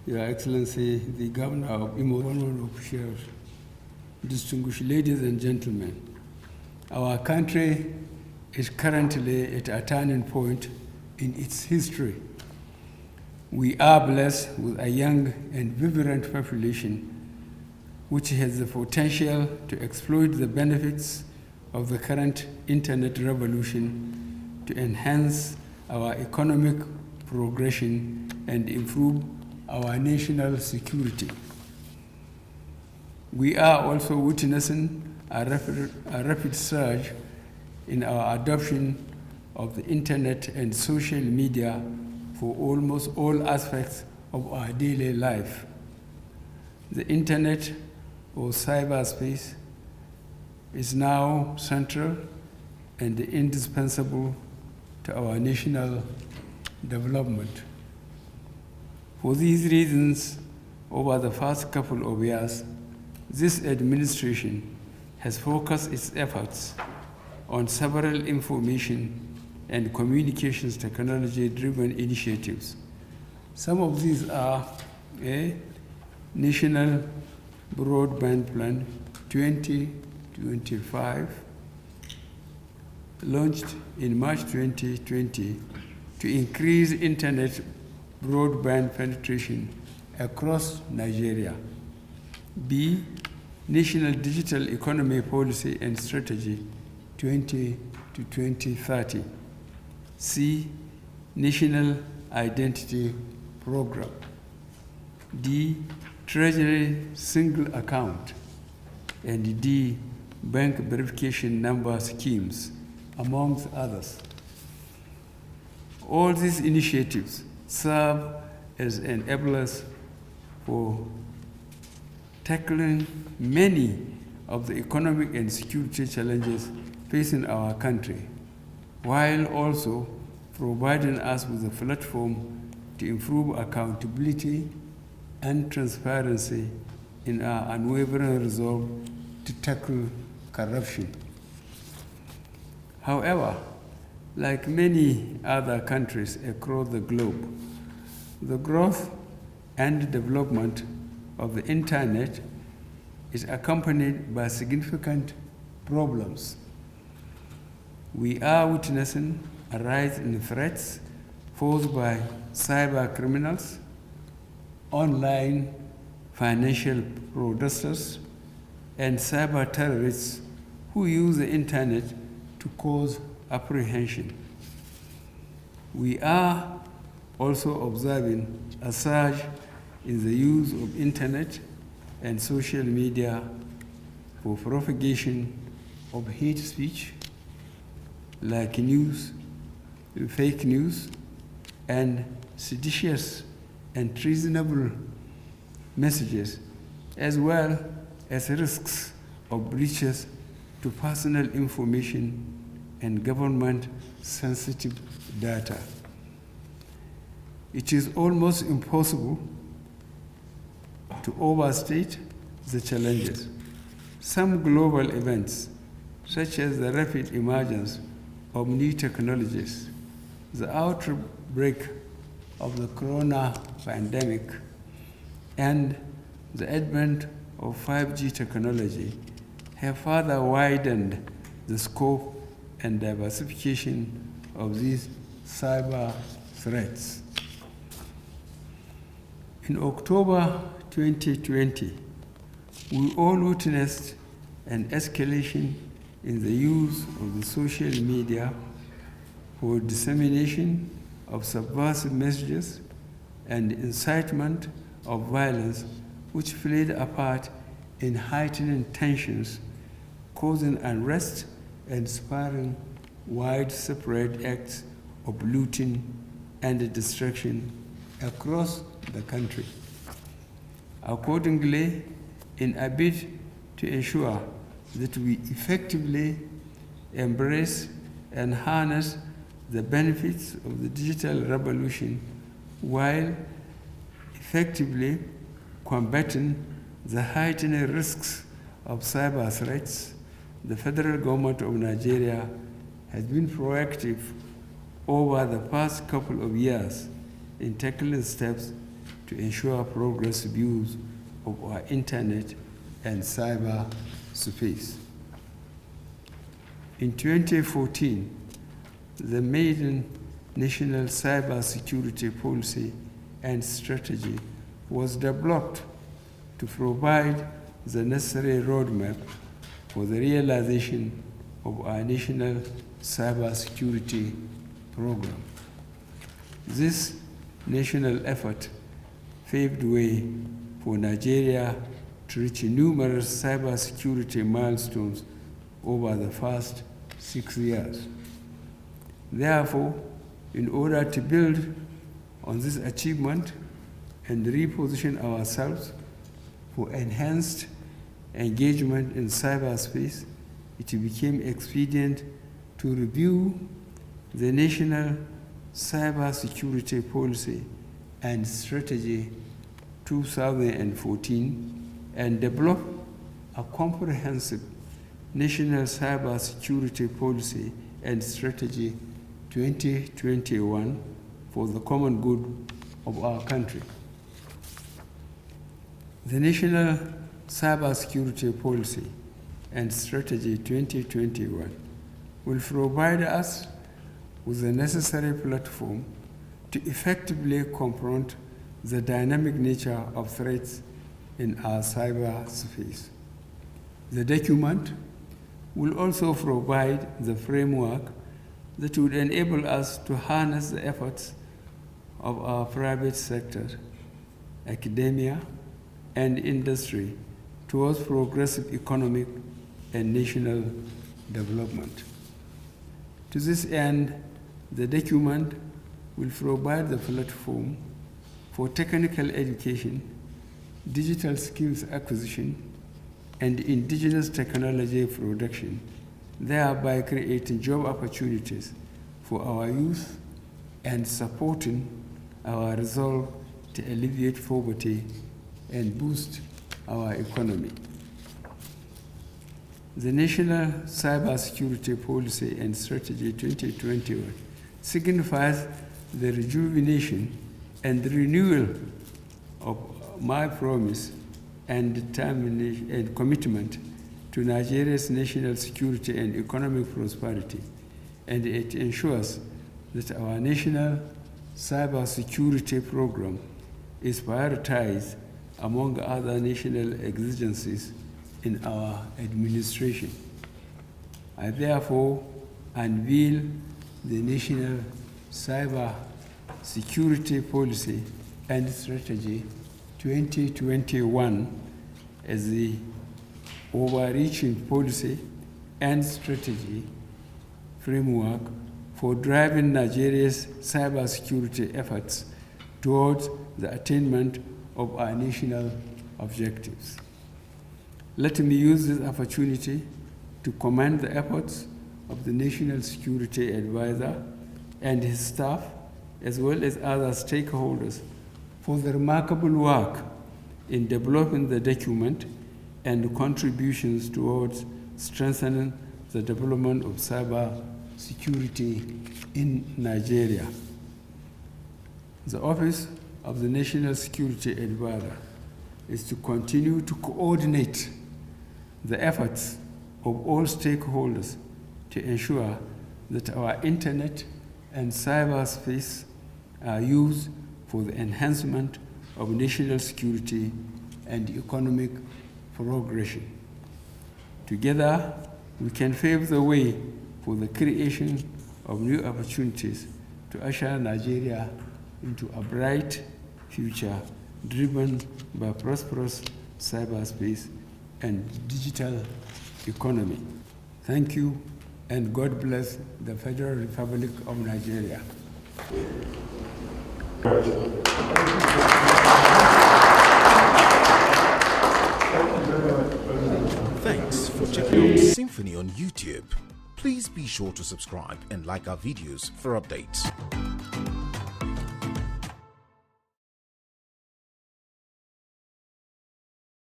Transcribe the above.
Your Excellency, the Governor of Imo, officials, distinguished ladies and gentlemen, our country is currently at a turning point in its history. We are blessed with a young and vibrant population which has the potential to exploit the benefits of the current internet revolution to enhance our economic progression and improve our national security. We are also witnessing a rapid surge in our adoption of the internet and social media for almost all aspects of our daily life. The internet, or cyberspace, is now central and indispensable to our national development. For these reasons, over the past couple of years, this administration has focused its efforts on several information and communications technology-driven initiatives. Some of these are a National Broadband Plan 2025, launched in March 2020 to increase internet broadband penetration across Nigeria. B, National Digital Economy Policy and Strategy 20 to 2030. C, National Identity Program. D, Treasury Single Account. And D, Bank Verification Number Schemes, amongst others. All these initiatives serve as enablers for tackling many of the economic and security challenges facing our country, while also providing us with a platform to improve accountability and transparency in our unwavering resolve to tackle corruption. However, like many other countries across the globe, the growth and development of the internet is accompanied by significant problems. We are witnessing a rise in threats posed by cyber criminals, online financial fraudsters, and cyber terrorists who use the internet to cause apprehension. We are also observing a surge in the use of internet and social media for propagation of hate speech, like news, fake news, and seditious and treasonable messages, as well as risks of breaches to personal information and government-sensitive data. It is almost impossible to overstate the challenges. Some global events, such as the rapid emergence of new technologies, the outbreak of the corona pandemic, and the advent of 5G technology, have further widened the scope and diversification of these cyber threats. In October 2020, we all witnessed an escalation in the use of the social media for dissemination of subversive messages and incitement of violence, which played a part in heightening tensions, causing unrest and spurring widespread acts of looting and destruction across the country. Accordingly, in a bid to ensure that we effectively embrace and harness the benefits of the digital revolution while effectively combating the heightening risks of cyber threats, the federal government of Nigeria has been proactive over the past couple of years in tackling steps to ensure progressive use of our internet and cyber space. In 2014, the maiden National Cyber Security Policy and Strategy was developed to provide the necessary roadmap for the realization of our national cyber security program. This national effort paved way for Nigeria to reach numerous cyber security milestones over the past 6 years. Therefore, in order to build on this achievement and reposition ourselves for enhanced engagement in cyberspace, it became expedient to review the National Cyber Security Policy and Strategy 2014 and develop a comprehensive National Cyber Security Policy and Strategy 2021 for the common good of our country. The National Cyber Security Policy and Strategy 2021 will provide us with the necessary platform to effectively confront the dynamic nature of threats in our cyberspace. The document will also provide the framework that would enable us to harness the efforts of our private sector, academia, and industry towards progressive economic and national development. To this end, the document will provide the platform for technical education, digital skills acquisition, and indigenous technology production, thereby creating job opportunities for our youth and supporting our resolve to alleviate poverty and boost our economy. The National Cybersecurity Policy and Strategy 2021 signifies the rejuvenation and renewal of my promise and determination and commitment to Nigeria's national security and economic prosperity, and it ensures that our national cybersecurity program is prioritized among other national exigencies in our administration. I therefore unveil the National Cyber Security Policy and Strategy 2021 as the overreaching policy and strategy framework for driving Nigeria's cybersecurity efforts towards the attainment of our national objectives. Let me use this opportunity to commend the efforts of the National Security Advisor and his staff, as well as other stakeholders, for the remarkable work in developing the document and contributions towards strengthening the development of cyber security in Nigeria. The Office of the National Security Advisor is to continue to coordinate the efforts of all stakeholders to ensure that our internet and cyberspace are used for the enhancement of national security and economic progression. Together, we can pave the way for the creation of new opportunities to usher Nigeria into a bright future driven by prosperous cyberspace and digital economy. Thank you, and God bless the Federal Republic of Nigeria. Thanks for checking out Symphony on YouTube. Please be sure to subscribe and like our videos for updates.